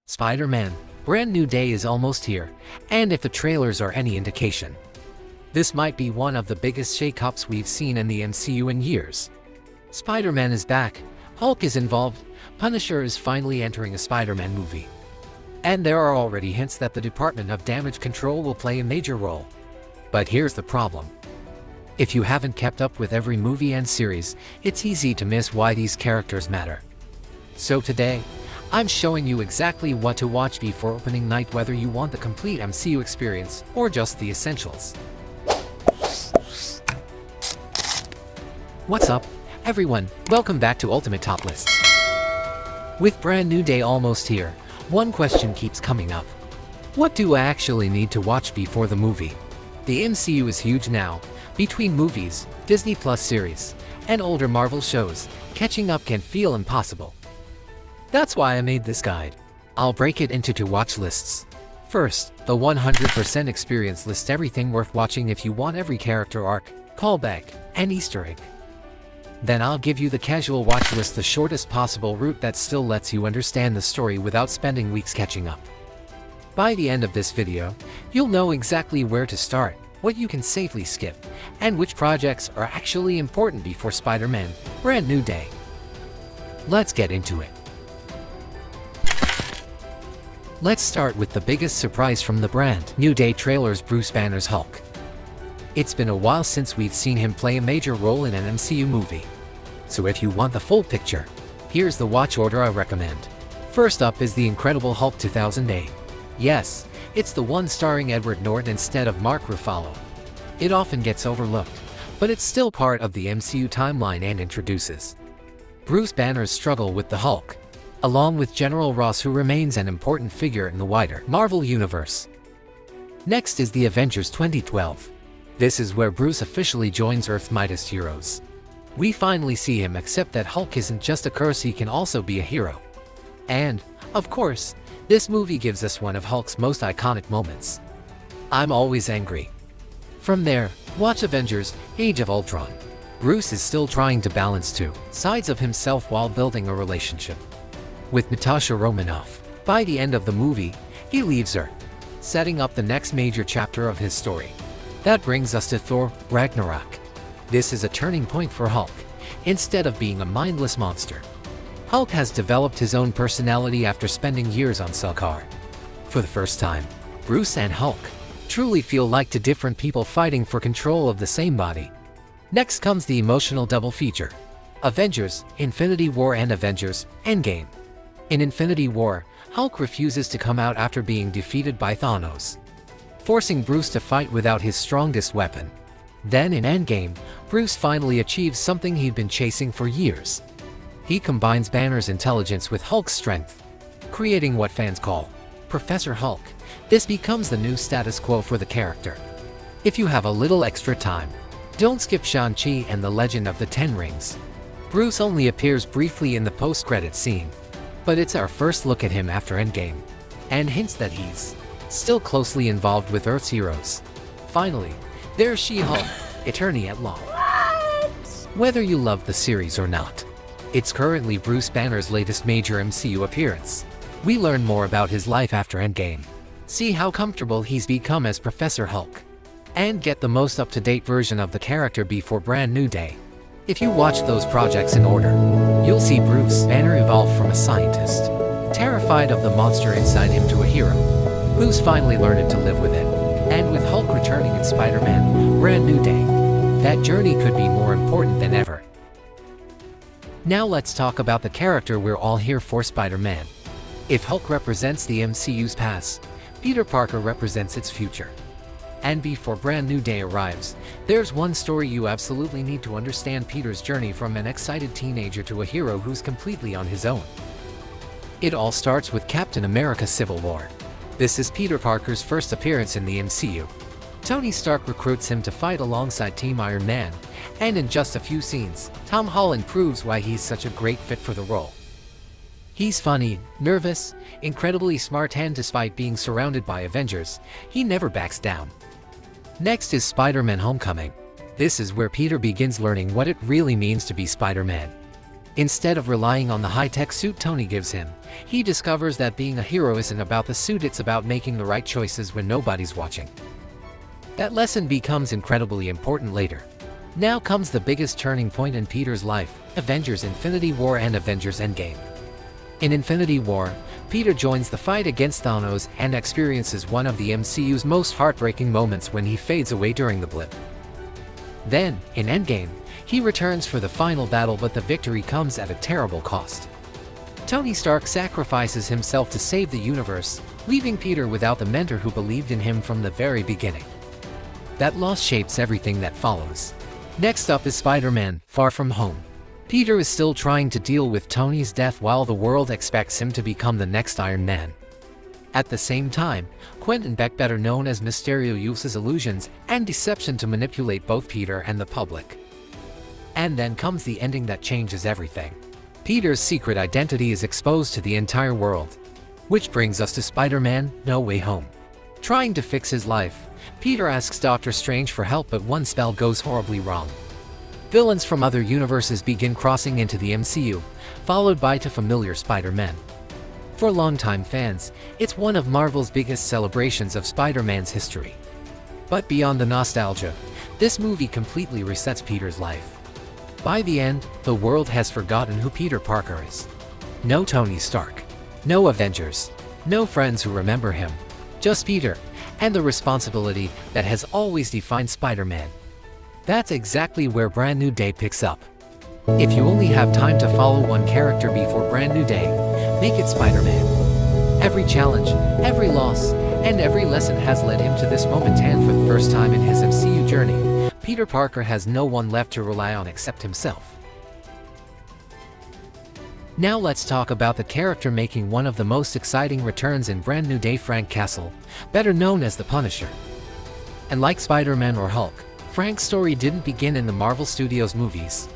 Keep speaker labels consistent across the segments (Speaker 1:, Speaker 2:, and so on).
Speaker 1: Spider-Man, Brand New Day is almost here, and if the trailers are any indication, this might be one of the biggest shakeups we've seen in the MCU in years. Spider-Man is back, Hulk is involved, Punisher is finally entering a Spider-Man movie. And there are already hints that the Department of Damage Control will play a major role. But here's the problem. If you haven't kept up with every movie and series, it's easy to miss why these characters matter. So today, I'm showing you exactly what to watch before opening night, whether you want the complete MCU experience or just the essentials. What's up, everyone? Welcome back to Ultimate Top Lists. With Brand New Day almost here, one question keeps coming up. What do I actually need to watch before the movie? The MCU is huge now. Between movies, Disney Plus series, and older Marvel shows, catching up can feel impossible. That's why I made this guide. I'll break it into 2 watch lists. First, the 100% experience list, everything worth watching if you want every character arc, callback, and Easter egg. Then I'll give you the casual watch list, the shortest possible route that still lets you understand the story without spending weeks catching up. By the end of this video, you'll know exactly where to start, what you can safely skip, and which projects are actually important before Spider-Man, Brand New Day. Let's get into it. Let's start with the biggest surprise from the Brand New Day trailers, Bruce Banner's Hulk. It's been a while since we've seen him play a major role in an MCU movie. So if you want the full picture, here's the watch order I recommend. First up is The Incredible Hulk 2008. Yes, it's the one starring Edward Norton instead of Mark Ruffalo. It often gets overlooked, but it's still part of the MCU timeline and introduces Bruce Banner's struggle with the Hulk, along with General Ross, who remains an important figure in the wider Marvel universe. Next is The Avengers 2012. This is where Bruce officially joins Earth's mightiest heroes. We finally see him accept that Hulk isn't just a curse, he can also be a hero. And, of course, this movie gives us one of Hulk's most iconic moments. "I'm always angry." From there, watch Avengers, Age of Ultron. Bruce is still trying to balance 2 sides of himself while building a relationship with Natasha Romanoff. By the end of the movie, he leaves Earth, setting up the next major chapter of his story. That brings us to Thor, Ragnarok. This is a turning point for Hulk. Instead of being a mindless monster, Hulk has developed his own personality after spending years on Sakaar. For the first time, Bruce and Hulk truly feel like 2 different people fighting for control of the same body. Next comes the emotional double feature: Avengers, Infinity War and Avengers, Endgame. In Infinity War, Hulk refuses to come out after being defeated by Thanos, forcing Bruce to fight without his strongest weapon. Then in Endgame, Bruce finally achieves something he'd been chasing for years. He combines Banner's intelligence with Hulk's strength, creating what fans call Professor Hulk. This becomes the new status quo for the character. If you have a little extra time, don't skip Shang-Chi and the Legend of the Ten Rings. Bruce only appears briefly in the post-credits scene, but it's our first look at him after Endgame, and hints that he's still closely involved with Earth's heroes. Finally, there's She-Hulk, Attorney at Law. Whether you love the series or not, it's currently Bruce Banner's latest major MCU appearance. We learn more about his life after Endgame, see how comfortable he's become as Professor Hulk, and get the most up-to-date version of the character before Brand New Day. If you watch those projects in order, you'll see Bruce Banner evolve from a scientist, terrified of the monster inside him, to a hero who's finally learned to live with it. And with Hulk returning in Spider-Man, Brand New Day, that journey could be more important than ever. Now let's talk about the character we're all here for, Spider-Man. If Hulk represents the MCU's past, Peter Parker represents its future. And before Brand New Day arrives, there's one story you absolutely need to understand: Peter's journey from an excited teenager to a hero who's completely on his own. It all starts with Captain America: Civil War. This is Peter Parker's first appearance in the MCU. Tony Stark recruits him to fight alongside Team Iron Man, and in just a few scenes, Tom Holland proves why he's such a great fit for the role. He's funny, nervous, incredibly smart, and despite being surrounded by Avengers, he never backs down. Next is Spider-Man: Homecoming. This is where Peter begins learning what it really means to be Spider-Man. Instead of relying on the high-tech suit Tony gives him, he discovers that being a hero isn't about the suit, it's about making the right choices when nobody's watching. That lesson becomes incredibly important later. Now comes the biggest turning point in Peter's life: Avengers Infinity War and Avengers Endgame. In Infinity War, Peter joins the fight against Thanos and experiences one of the MCU's most heartbreaking moments when he fades away during the blip. Then, in Endgame, he returns for the final battle, but the victory comes at a terrible cost. Tony Stark sacrifices himself to save the universe, leaving Peter without the mentor who believed in him from the very beginning. That loss shapes everything that follows. Next up is Spider-Man: Far From Home. Peter is still trying to deal with Tony's death while the world expects him to become the next Iron Man. At the same time, Quentin Beck, better known as Mysterio, uses illusions and deception to manipulate both Peter and the public. And then comes the ending that changes everything. Peter's secret identity is exposed to the entire world. Which brings us to Spider-Man: No Way Home. Trying to fix his life, Peter asks Doctor Strange for help, but one spell goes horribly wrong. Villains from other universes begin crossing into the MCU, followed by two familiar Spider-Men. For longtime fans, it's one of Marvel's biggest celebrations of Spider-Man's history. But beyond the nostalgia, this movie completely resets Peter's life. By the end, the world has forgotten who Peter Parker is. No Tony Stark. No Avengers. No friends who remember him. Just Peter, and the responsibility that has always defined Spider-Man. That's exactly where Brand New Day picks up. If you only have time to follow one character before Brand New Day, make it Spider-Man. Every challenge, every loss, and every lesson has led him to this moment, and for the first time in his MCU journey, Peter Parker has no one left to rely on except himself. Now let's talk about the character making one of the most exciting returns in Brand New Day: Frank Castle, better known as the Punisher. And like Spider-Man or Hulk, Frank's story didn't begin in the Marvel Studios movies.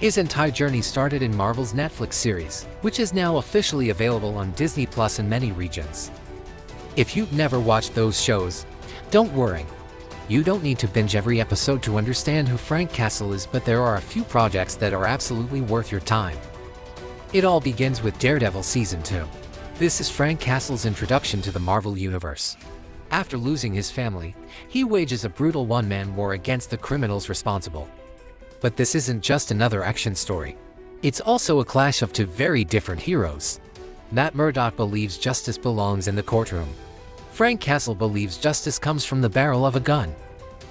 Speaker 1: His entire journey started in Marvel's Netflix series, which is now officially available on Disney Plus in many regions. If you've never watched those shows, don't worry. You don't need to binge every episode to understand who Frank Castle is, but there are a few projects that are absolutely worth your time. It all begins with Daredevil Season 2. This is Frank Castle's introduction to the Marvel Universe. After losing his family, he wages a brutal one-man war against the criminals responsible. But this isn't just another action story. It's also a clash of two very different heroes. Matt Murdock believes justice belongs in the courtroom. Frank Castle believes justice comes from the barrel of a gun.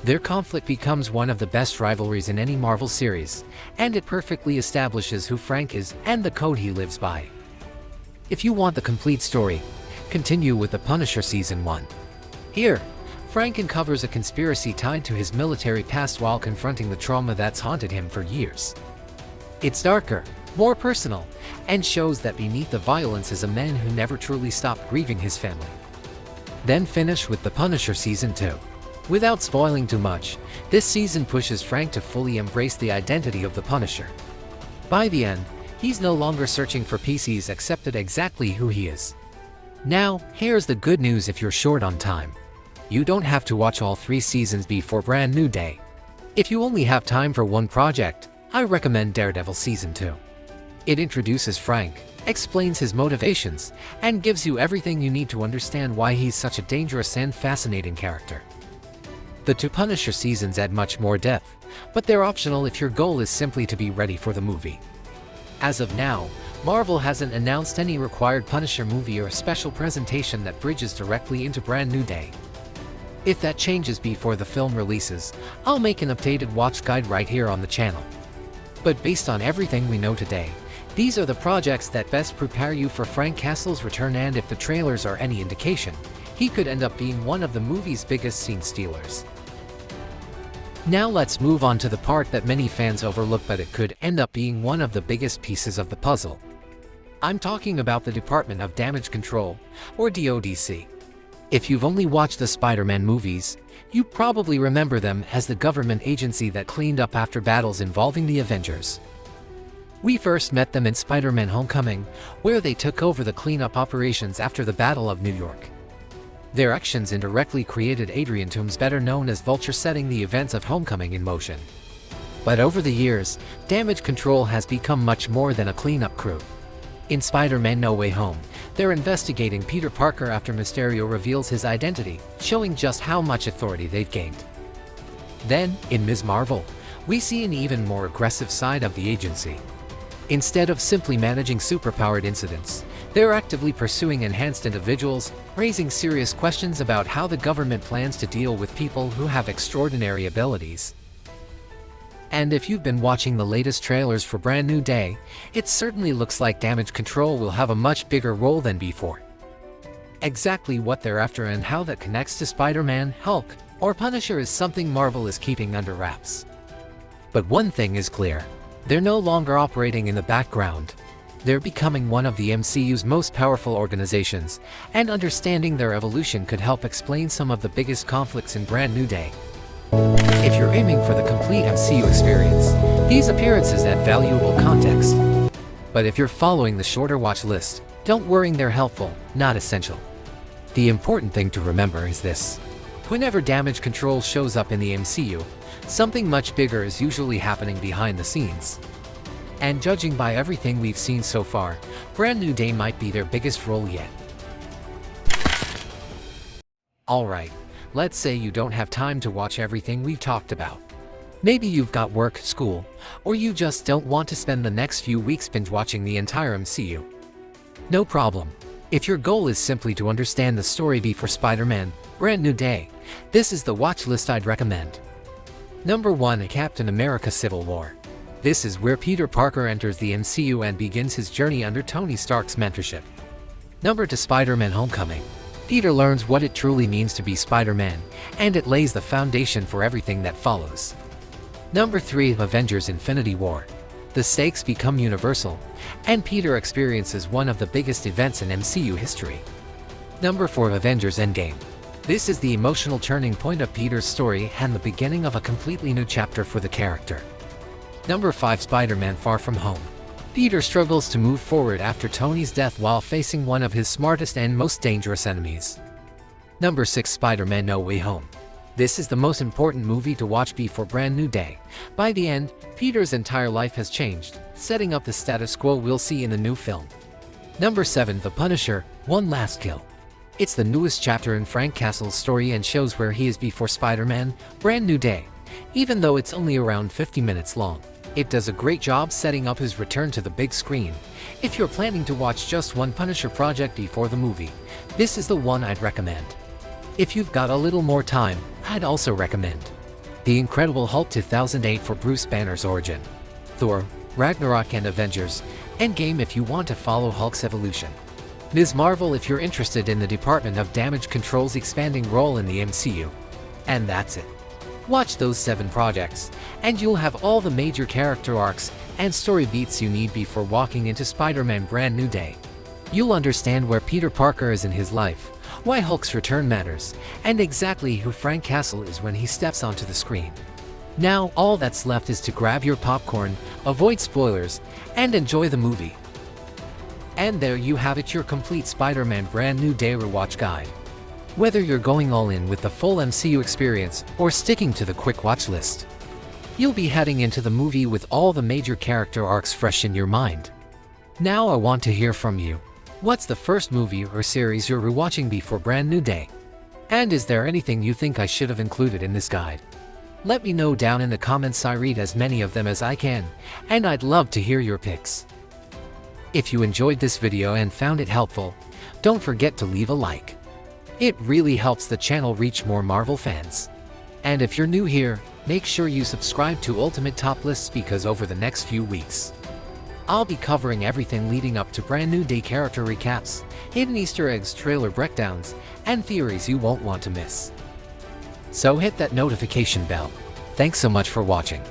Speaker 1: Their conflict becomes one of the best rivalries in any Marvel series, and it perfectly establishes who Frank is and the code he lives by. If you want the complete story, continue with The Punisher Season 1. Here, Frank uncovers a conspiracy tied to his military past while confronting the trauma that's haunted him for years. It's darker, more personal, and shows that beneath the violence is a man who never truly stopped grieving his family. Then finish with The Punisher Season 2. Without spoiling too much, this season pushes Frank to fully embrace the identity of the Punisher. By the end, he's no longer searching for peace, he's accepted exactly who he is. Now, here's the good news: if you're short on time, you don't have to watch all 3 seasons before Brand New Day. If you only have time for one project, I recommend Daredevil Season 2. It introduces Frank, explains his motivations, and gives you everything you need to understand why he's such a dangerous and fascinating character. The 2 Punisher seasons add much more depth, but they're optional if your goal is simply to be ready for the movie. As of now, Marvel hasn't announced any required Punisher movie or a special presentation that bridges directly into Brand New Day. If that changes before the film releases, I'll make an updated watch guide right here on the channel. But based on everything we know today, these are the projects that best prepare you for Frank Castle's return, and if the trailers are any indication, he could end up being one of the movie's biggest scene stealers. Now let's move on to the part that many fans overlook, but it could end up being one of the biggest pieces of the puzzle. I'm talking about the Department of Damage Control, or DODC. If you've only watched the Spider-Man movies, you probably remember them as the government agency that cleaned up after battles involving the Avengers. We first met them in Spider-Man: Homecoming, where they took over the cleanup operations after the Battle of New York. Their actions indirectly created Adrian Toomes, better known as Vulture, setting the events of Homecoming in motion. But over the years, Damage Control has become much more than a cleanup crew. In Spider-Man No Way Home, they're investigating Peter Parker after Mysterio reveals his identity, showing just how much authority they've gained. Then, in Ms. Marvel, we see an even more aggressive side of the agency. Instead of simply managing superpowered incidents, they're actively pursuing enhanced individuals, raising serious questions about how the government plans to deal with people who have extraordinary abilities. And if you've been watching the latest trailers for Brand New Day, it certainly looks like Damage Control will have a much bigger role than before. Exactly what they're after and how that connects to Spider-Man, Hulk, or Punisher is something Marvel is keeping under wraps. But one thing is clear. They're no longer operating in the background. They're becoming one of the MCU's most powerful organizations, and understanding their evolution could help explain some of the biggest conflicts in Brand New Day. If you're aiming for the complete MCU experience, these appearances add valuable context. But if you're following the shorter watch list, don't worry, they're helpful, not essential. The important thing to remember is this. Whenever Damage Control shows up in the MCU, something much bigger is usually happening behind the scenes. And judging by everything we've seen so far, Brand New Day might be their biggest role yet. Alright, let's say you don't have time to watch everything we've talked about. Maybe you've got work, school, or you just don't want to spend the next few weeks binge watching the entire MCU. No problem. If your goal is simply to understand the story beat for Spider-Man, Brand New Day, this is the watch list I'd recommend. Number 1. Captain America Civil War. This is where Peter Parker enters the MCU and begins his journey under Tony Stark's mentorship. Number 2. Spider-Man Homecoming. Peter learns what it truly means to be Spider-Man, and it lays the foundation for everything that follows. Number 3. Avengers Infinity War. The stakes become universal, and Peter experiences one of the biggest events in MCU history. Number 4. Avengers Endgame. This is the emotional turning point of Peter's story and the beginning of a completely new chapter for the character. Number 5. Spider-Man Far From Home. Peter struggles to move forward after Tony's death while facing one of his smartest and most dangerous enemies. Number 6. Spider-Man No Way Home. This is the most important movie to watch before Brand New Day. By the end, Peter's entire life has changed, setting up the status quo we'll see in the new film. Number 7. The Punisher, One Last Kill. It's the newest chapter in Frank Castle's story and shows where he is before Spider-Man, Brand New Day. Even though it's only around 50 minutes long, it does a great job setting up his return to the big screen. If you're planning to watch just one Punisher project before the movie, this is the one I'd recommend. If you've got a little more time, I'd also recommend The Incredible Hulk 2008 for Bruce Banner's origin, Thor, Ragnarok, and Avengers Endgame if you want to follow Hulk's evolution, Ms. Marvel if you're interested in the Department of Damage Control's expanding role in the MCU. And that's it. Watch those 7 projects, and you'll have all the major character arcs and story beats you need before walking into Spider-Man Brand New Day. You'll understand where Peter Parker is in his life, why Hulk's return matters, and exactly who Frank Castle is when he steps onto the screen. Now, all that's left is to grab your popcorn, avoid spoilers, and enjoy the movie. And there you have it, your complete Spider-Man Brand New Day rewatch guide. Whether you're going all in with the full MCU experience or sticking to the quick watch list, you'll be heading into the movie with all the major character arcs fresh in your mind. Now I want to hear from you. What's the first movie or series you're rewatching before Brand New Day? And is there anything you think I should have included in this guide? Let me know down in the comments. I read as many of them as I can, and I'd love to hear your picks. If you enjoyed this video and found it helpful, don't forget to leave a like. It really helps the channel reach more Marvel fans. And if you're new here, make sure you subscribe to Ultimate Top Lists because over the next few weeks, I'll be covering everything leading up to Brand New Day character recaps, hidden Easter eggs, trailer breakdowns, and theories you won't want to miss. So hit that notification bell. Thanks so much for watching.